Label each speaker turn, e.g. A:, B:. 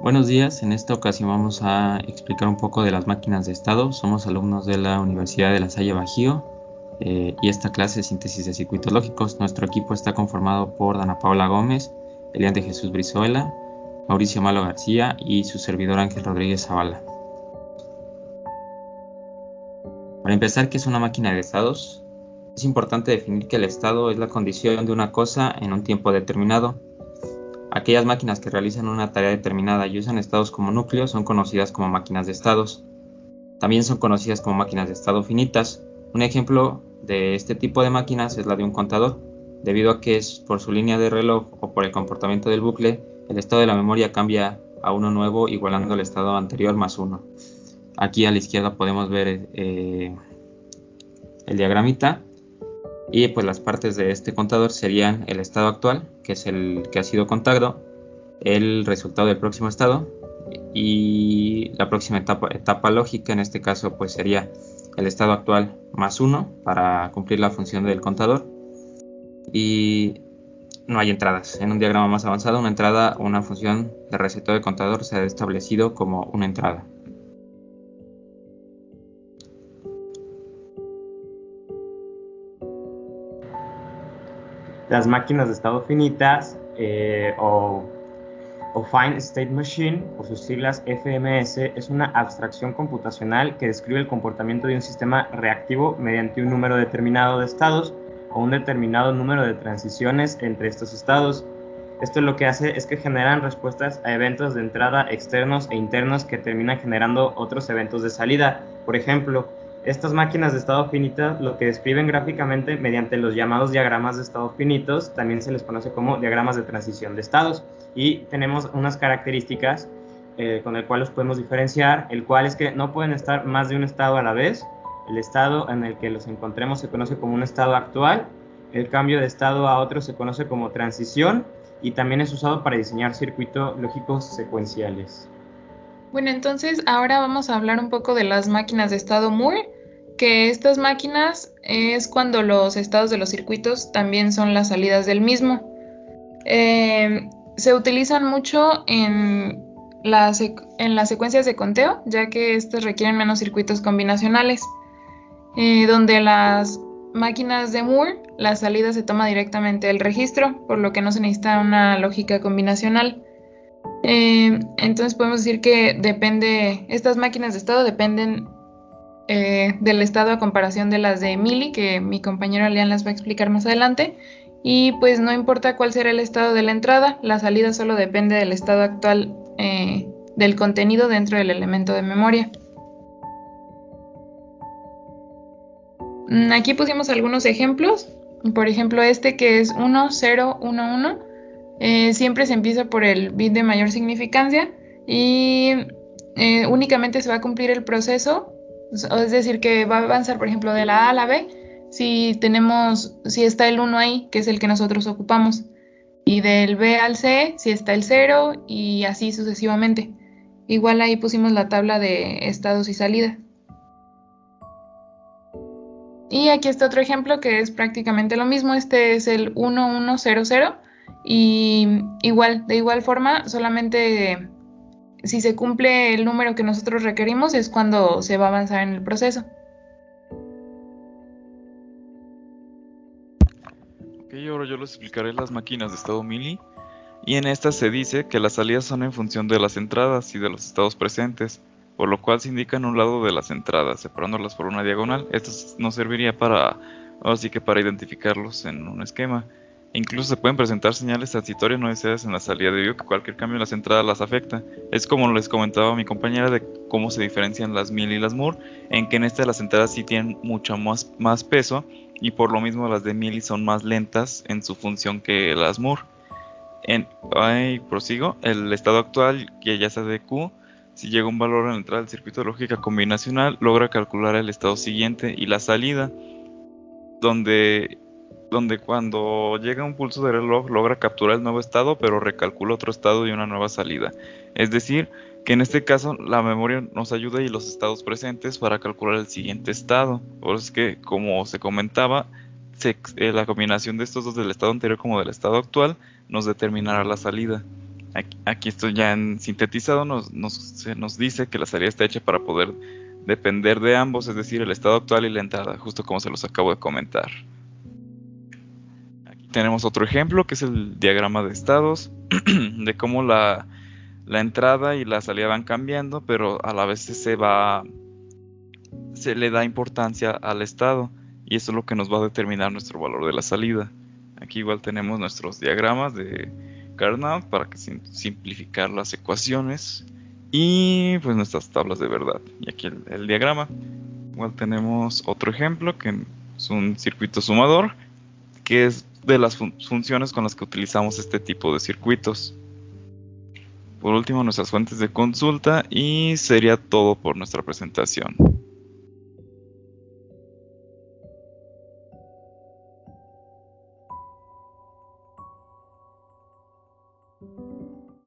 A: Buenos días, en esta ocasión vamos a explicar un poco de las máquinas de estado. Somos alumnos de la Universidad de La Salle Bajío y esta clase es síntesis de circuitos lógicos. Nuestro equipo está conformado por Dana Paula Gómez, Elian de Jesús Brizuela, Mauricio Malo García y su servidor Ángel Rodríguez Zavala. Para empezar, ¿qué es una máquina de estados? Es importante definir que el estado es la condición de una cosa en un tiempo determinado. Aquellas máquinas que realizan una tarea determinada y usan estados como núcleo son conocidas como máquinas de estados. También son conocidas como máquinas de estado finitas. Un ejemplo de este tipo de máquinas es la de un contador, debido a que es por su línea de reloj o por el comportamiento del bucle, el estado de la memoria cambia a uno nuevo igualando el estado anterior más uno. Aquí a la izquierda podemos ver el diagramita y pues las partes de este contador serían el estado actual, que es el que ha sido contado, el resultado del próximo estado y la próxima etapa lógica. En este caso pues sería el estado actual más 1 para cumplir la función del contador, y no hay entradas. En un diagrama más avanzado, una entrada o una función de reseteo de contador se ha establecido como una entrada.
B: Las máquinas de estado finitas o Finite State Machine, por sus siglas FMS, es una abstracción computacional que describe el comportamiento de un sistema reactivo mediante un número determinado de estados o un determinado número de transiciones entre estos estados. Esto lo que hace es que generan respuestas a eventos de entrada externos e internos que terminan generando otros eventos de salida. Por ejemplo, estas máquinas de estado finito lo que describen gráficamente mediante los llamados diagramas de estado finitos, también se les conoce como diagramas de transición de estados, y tenemos unas características con el cual los podemos diferenciar, el cual es que no pueden estar más de un estado a la vez. El estado en el que los encontremos se conoce como un estado actual, el cambio de estado a otro se conoce como transición, y también es usado para diseñar circuitos lógicos secuenciales.
C: Bueno, entonces ahora vamos a hablar un poco de las máquinas de estado Moore, que estas máquinas es cuando los estados de los circuitos también son las salidas del mismo. Se utilizan mucho en las secuencias de conteo, ya que estos requieren menos circuitos combinacionales, donde las máquinas de Moore, la salida se toma directamente del registro, por lo que no se necesita una lógica combinacional. Entonces podemos decir que estas máquinas de estado dependen del estado a comparación de las de Mili, que mi compañero Lean las va a explicar más adelante. Y pues no importa cuál será el estado de la entrada, la salida solo depende del estado actual del contenido dentro del elemento de memoria. Aquí pusimos algunos ejemplos. Por ejemplo, este que es 1, 0, 1, 1. Siempre se empieza por el bit de mayor significancia y únicamente se va a cumplir el proceso, es decir, que va a avanzar, por ejemplo, de la A a la B si está el 1 ahí, que es el que nosotros ocupamos, y del B al C si está el 0 y así sucesivamente. Igual ahí pusimos la tabla de estados y salida. Y aquí está otro ejemplo que es prácticamente lo mismo. Este es el 1100 y de igual forma, solamente si se cumple el número que nosotros requerimos es cuando se va a avanzar en el proceso.
D: Ok, ahora yo les explicaré las máquinas de estado Mili, y en estas se dice que las salidas son en función de las entradas y de los estados presentes, por lo cual se indican un lado de las entradas, separándolas por una diagonal. Esto nos serviría para identificarlos en un esquema. Incluso se pueden presentar señales transitorias no deseadas en la salida, debido a que cualquier cambio en las entradas las afecta. Es como les comentaba mi compañera de cómo se diferencian las Mili y las Moore, en que en estas las entradas sí tienen mucho más peso, y por lo mismo las de Mili son más lentas en su función que las Moore. Prosigo. El estado actual, que ya sea de Q, si llega un valor en la entrada del circuito de lógica combinacional, logra calcular el estado siguiente, y la salida, donde cuando llega un pulso de reloj logra capturar el nuevo estado, pero recalcula otro estado y una nueva salida. Es decir, que en este caso la memoria nos ayuda y los estados presentes para calcular el siguiente estado. Por eso es que, como se comentaba, la combinación de estos dos, del estado anterior como del estado actual, nos determinará la salida. Aquí esto ya en sintetizado se nos dice que la salida está hecha para poder depender de ambos, es decir, el estado actual y la entrada, justo como se los acabo de comentar. Aquí tenemos otro ejemplo que es el diagrama de estados, de cómo la entrada y la salida van cambiando, pero a la vez se le da importancia al estado, y eso es lo que nos va a determinar nuestro valor de la salida. Aquí igual tenemos nuestros diagramas de Carnot para que simplificar las ecuaciones y pues nuestras tablas de verdad. Y aquí el diagrama. Igual tenemos otro ejemplo que es un circuito sumador, que es de las funciones con las que utilizamos este tipo de circuitos. Por último, nuestras fuentes de consulta, y sería todo por nuestra presentación.